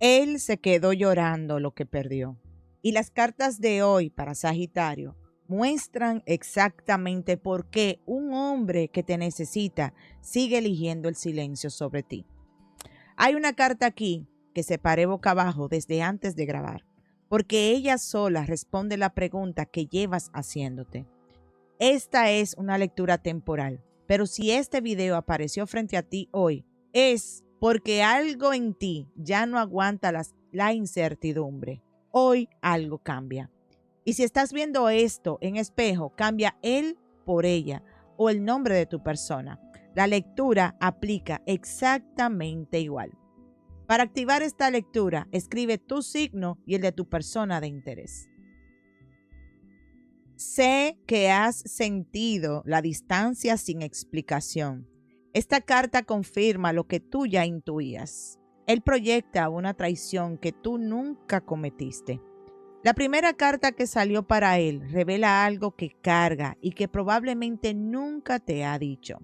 Él se quedó llorando lo que perdió. Y las cartas de hoy para Sagitario muestran exactamente por qué un hombre que te necesita sigue eligiendo el silencio sobre ti. Hay una carta aquí que separé boca abajo desde antes de grabar, porque ella sola responde la pregunta que llevas haciéndote. Esta es una lectura temporal, pero si este video apareció frente a ti hoy, es porque algo en ti ya no aguanta la incertidumbre. Hoy algo cambia. Y si estás viendo esto en espejo, cambia él por ella o el nombre de tu persona. La lectura aplica exactamente igual. Para activar esta lectura, escribe tu signo y el de tu persona de interés. Sé que has sentido la distancia sin explicación. Esta carta confirma lo que tú ya intuías. Él proyecta una traición que tú nunca cometiste. La primera carta que salió para él revela algo que carga y que probablemente nunca te ha dicho.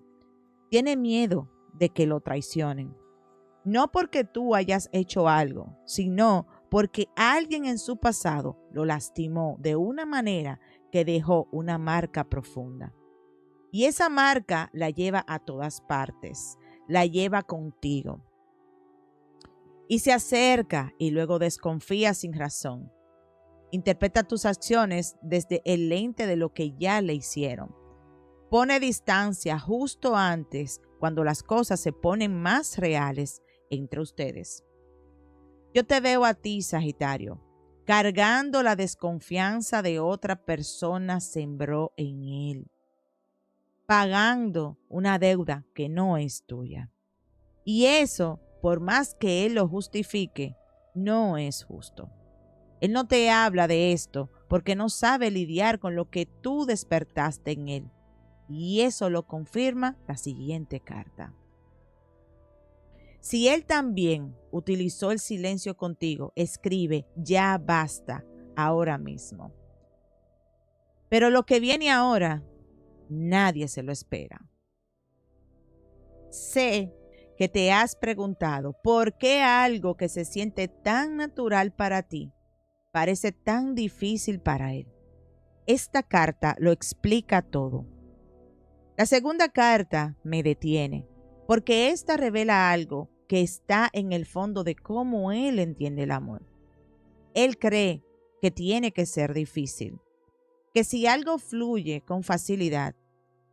Tiene miedo de que lo traicionen. No porque tú hayas hecho algo, sino porque alguien en su pasado lo lastimó de una manera que dejó una marca profunda. Y esa marca la lleva a todas partes, la lleva contigo. Y se acerca y luego desconfía sin razón. Interpreta tus acciones desde el lente de lo que ya le hicieron. Pone distancia justo antes, cuando las cosas se ponen más reales entre ustedes. Yo te veo a ti, Sagitario, cargando la desconfianza de otra persona sembró en él, pagando una deuda que no es tuya. Y eso, por más que él lo justifique, no es justo. Él no te habla de esto porque no sabe lidiar con lo que tú despertaste en él. Y eso lo confirma la siguiente carta. Si él también utilizó el silencio contigo, escribe ya basta ahora mismo. Pero lo que viene ahora, nadie se lo espera. Sé que te has preguntado por qué algo que se siente tan natural para ti parece tan difícil para él. Esta carta lo explica todo. La segunda carta me detiene, porque esta revela algo que está en el fondo de cómo él entiende el amor. Él cree que tiene que ser difícil, que si algo fluye con facilidad,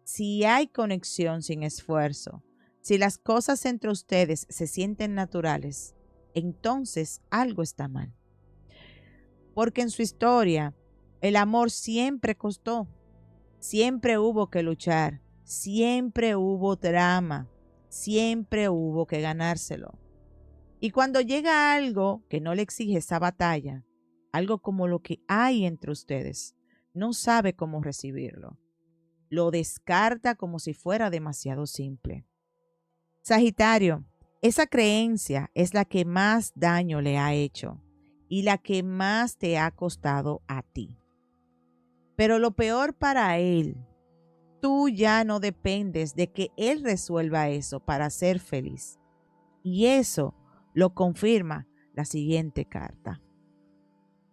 si hay conexión sin esfuerzo, si las cosas entre ustedes se sienten naturales, entonces algo está mal. Porque en su historia, el amor siempre costó, siempre hubo que luchar, siempre hubo drama, siempre hubo que ganárselo. Y cuando llega algo que no le exige esa batalla, algo como lo que hay entre ustedes, no sabe cómo recibirlo. Lo descarta como si fuera demasiado simple. Sagitario, esa creencia es la que más daño le ha hecho y la que más te ha costado a ti. Pero lo peor para él, tú ya no dependes de que él resuelva eso para ser feliz. Y eso lo confirma la siguiente carta.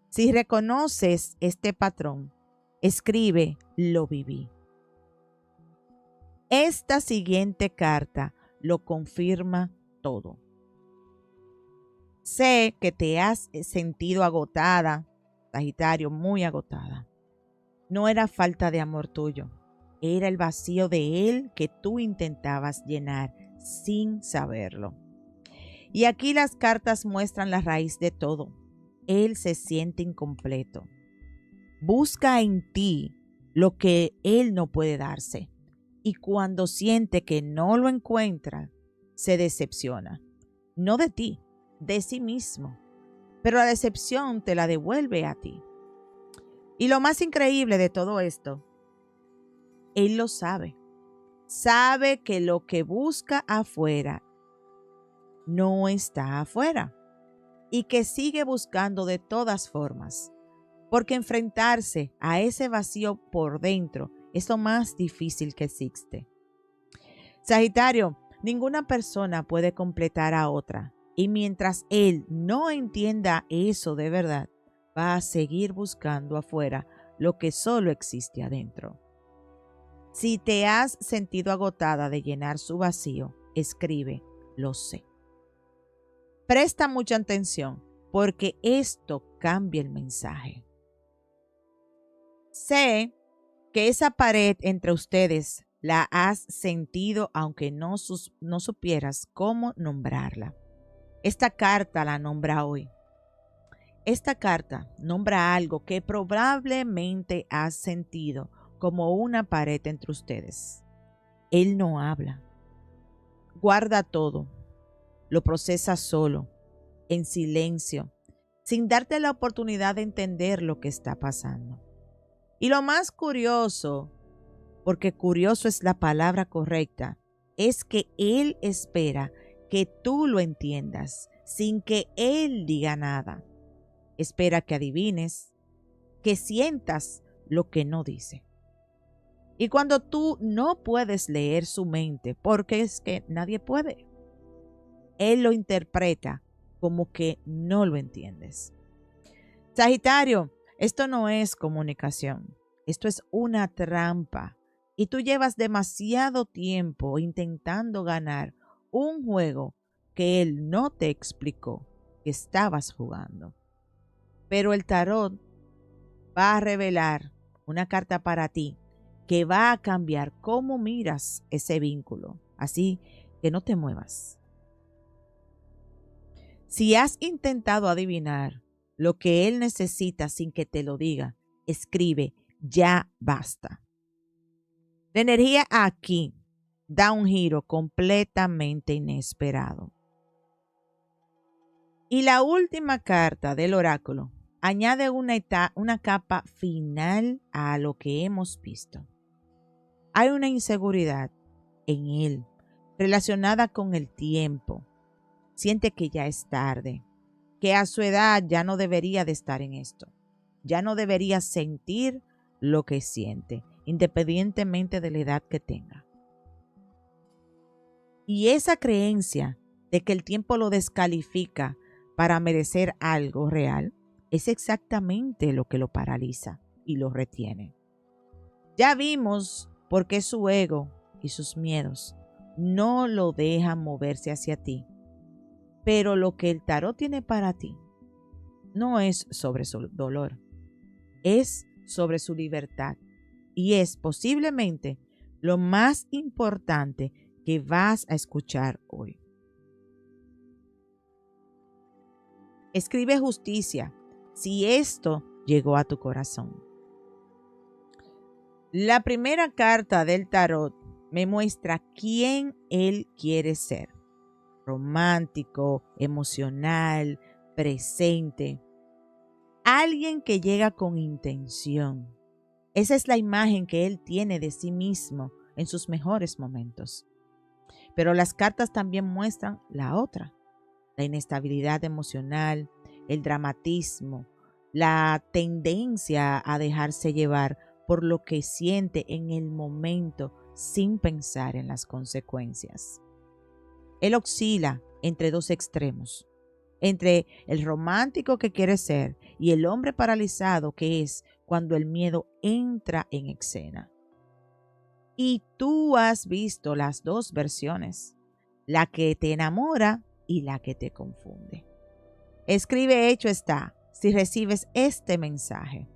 Si reconoces este patrón, escribe lo viví. Esta siguiente carta lo confirma todo. Sé que te has sentido agotada, Sagitario, muy agotada. No era falta de amor tuyo, era el vacío de él que tú intentabas llenar sin saberlo. Y aquí las cartas muestran la raíz de todo. Él se siente incompleto. Busca en ti lo que él no puede darse. Y cuando siente que no lo encuentra, se decepciona. No de ti, de sí mismo. Pero la decepción te la devuelve a ti. Y lo más increíble de todo esto, él lo sabe. Sabe que lo que busca afuera no está afuera y que sigue buscando de todas formas, porque enfrentarse a ese vacío por dentro es lo más difícil que existe. Sagitario, ninguna persona puede completar a otra, Y mientras él no entienda eso de verdad, va a seguir buscando afuera lo que solo existe adentro. Si te has sentido agotada de llenar su vacío, escribe, lo sé. Presta mucha atención porque esto cambia el mensaje. Sé que esa pared entre ustedes la has sentido aunque no supieras cómo nombrarla. Esta carta la nombra hoy. Esta carta nombra algo que probablemente has sentido como una pared entre ustedes. Él no habla. Guarda todo. Lo procesa solo, en silencio, sin darte la oportunidad de entender lo que está pasando. Y lo más curioso, porque curioso es la palabra correcta, es que Él espera que tú lo entiendas sin que Él diga nada. Espera que adivines, que sientas lo que no dice. Y cuando tú no puedes leer su mente, porque es que nadie puede, Él lo interpreta como que no lo entiendes. Sagitario, esto no es comunicación, esto es una trampa. Y tú llevas demasiado tiempo intentando ganar un juego que Él no te explicó que estabas jugando. Pero el tarot va a revelar una carta para ti que va a cambiar cómo miras ese vínculo. Así que no te muevas. Si has intentado adivinar lo que Él necesita sin que te lo diga, escribe, ya basta. La energía aquí da un giro completamente inesperado. Y la última carta del oráculo añade una capa final a lo que hemos visto. Hay una inseguridad en él relacionada con el tiempo. Siente que ya es tarde, que a su edad ya no debería de estar en esto. Ya no debería sentir lo que siente, independientemente de la edad que tenga. Y esa creencia de que el tiempo lo descalifica para merecer algo real es exactamente lo que lo paraliza y lo retiene. Ya vimos por qué su ego y sus miedos no lo dejan moverse hacia ti. Pero lo que el tarot tiene para ti no es sobre su dolor, es sobre su libertad y es posiblemente lo más importante que vas a escuchar hoy. Escribe justicia si esto llegó a tu corazón. La primera carta del tarot me muestra quién él quiere ser. Romántico, emocional, presente. Alguien que llega con intención. Esa es la imagen que él tiene de sí mismo en sus mejores momentos. Pero las cartas también muestran la otra, la inestabilidad emocional, el dramatismo, la tendencia a dejarse llevar por lo que siente en el momento sin pensar en las consecuencias. Él oscila entre dos extremos, entre el romántico que quiere ser y el hombre paralizado que es cuando el miedo entra en escena. Y tú has visto las dos versiones, la que te enamora y la que te confunde. Escribe hecho está si recibes este mensaje.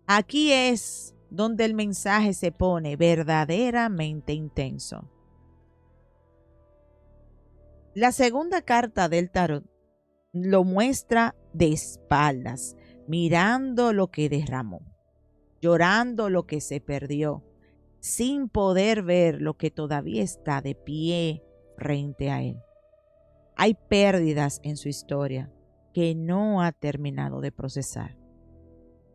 Aquí es donde el mensaje se pone verdaderamente intenso. La segunda carta del tarot lo muestra de espaldas, mirando lo que derramó, llorando lo que se perdió, sin poder ver lo que todavía está de pie frente a él. Hay pérdidas en su historia que no ha terminado de procesar.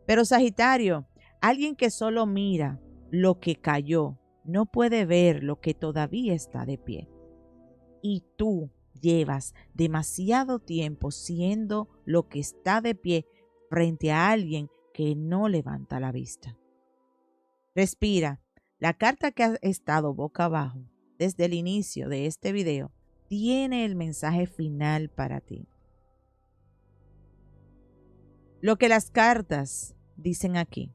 Pero Sagitario, alguien que solo mira lo que cayó, no puede ver lo que todavía está de pie. Y tú llevas demasiado tiempo siendo lo que está de pie frente a alguien que no levanta la vista. Respira. La carta que ha estado boca abajo desde el inicio de este video tiene el mensaje final para ti. Lo que las cartas dicen aquí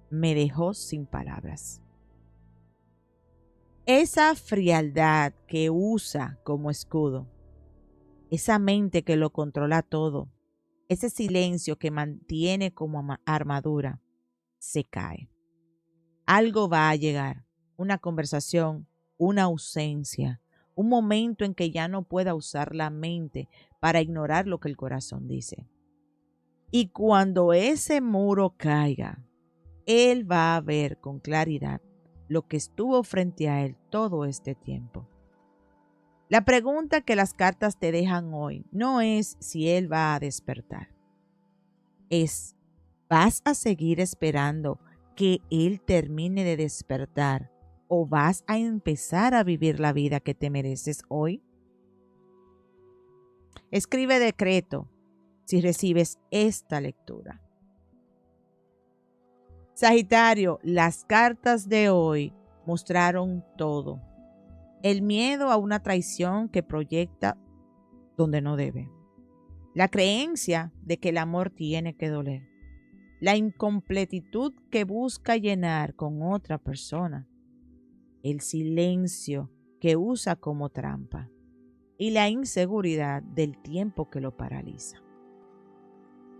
me dejó sin palabras. Esa frialdad que usa como escudo, esa mente que lo controla todo, ese silencio que mantiene como armadura, se cae. Algo va a llegar, una conversación, una ausencia, un momento en que ya no pueda usar la mente para ignorar lo que el corazón dice. Y cuando ese muro caiga, él va a ver con claridad lo que estuvo frente a él todo este tiempo. La pregunta que las cartas te dejan hoy no es si él va a despertar. Es, ¿vas a seguir esperando que él termine de despertar o vas a empezar a vivir la vida que te mereces hoy? Escribe decreto si recibes esta lectura. Sagitario, las cartas de hoy mostraron todo. El miedo a una traición que proyecta donde no debe. La creencia de que el amor tiene que doler. La incompletitud que busca llenar con otra persona. El silencio que usa como trampa. Y la inseguridad del tiempo que lo paraliza.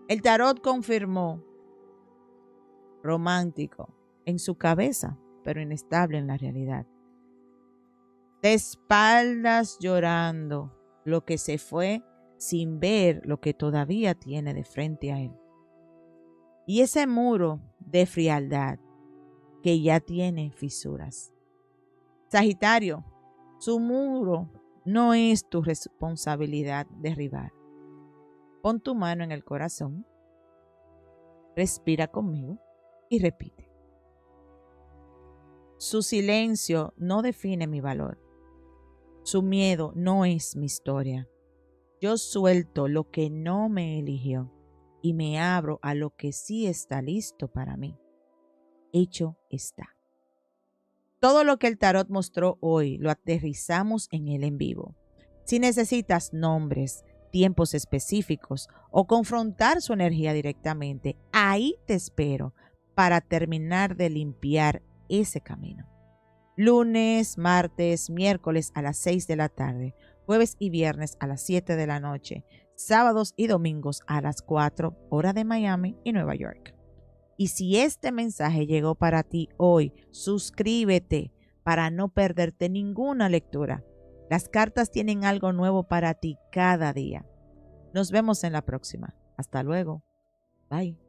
El tarot confirmó romántico en su cabeza, pero inestable en la realidad. De espaldas llorando lo que se fue sin ver lo que todavía tiene de frente a él. Y ese muro de frialdad que ya tiene fisuras. Sagitario, su muro no es tu responsabilidad derribar. Pon tu mano en el corazón, respira conmigo y repite. Su silencio no define mi valor. Su miedo no es mi historia. Yo suelto lo que no me eligió y me abro a lo que sí está listo para mí. Hecho está. Todo lo que el tarot mostró hoy lo aterrizamos en él en vivo. Si necesitas nombres, tiempos específicos o confrontar su energía directamente, ahí te espero para terminar de limpiar ese camino. Lunes, martes, miércoles a las 6 de la tarde, jueves y viernes a las 7 de la noche, sábados y domingos a las 4, hora de Miami y Nueva York. Y si este mensaje llegó para ti hoy, suscríbete para no perderte ninguna lectura. Las cartas tienen algo nuevo para ti cada día. Nos vemos en la próxima. Hasta luego. Bye.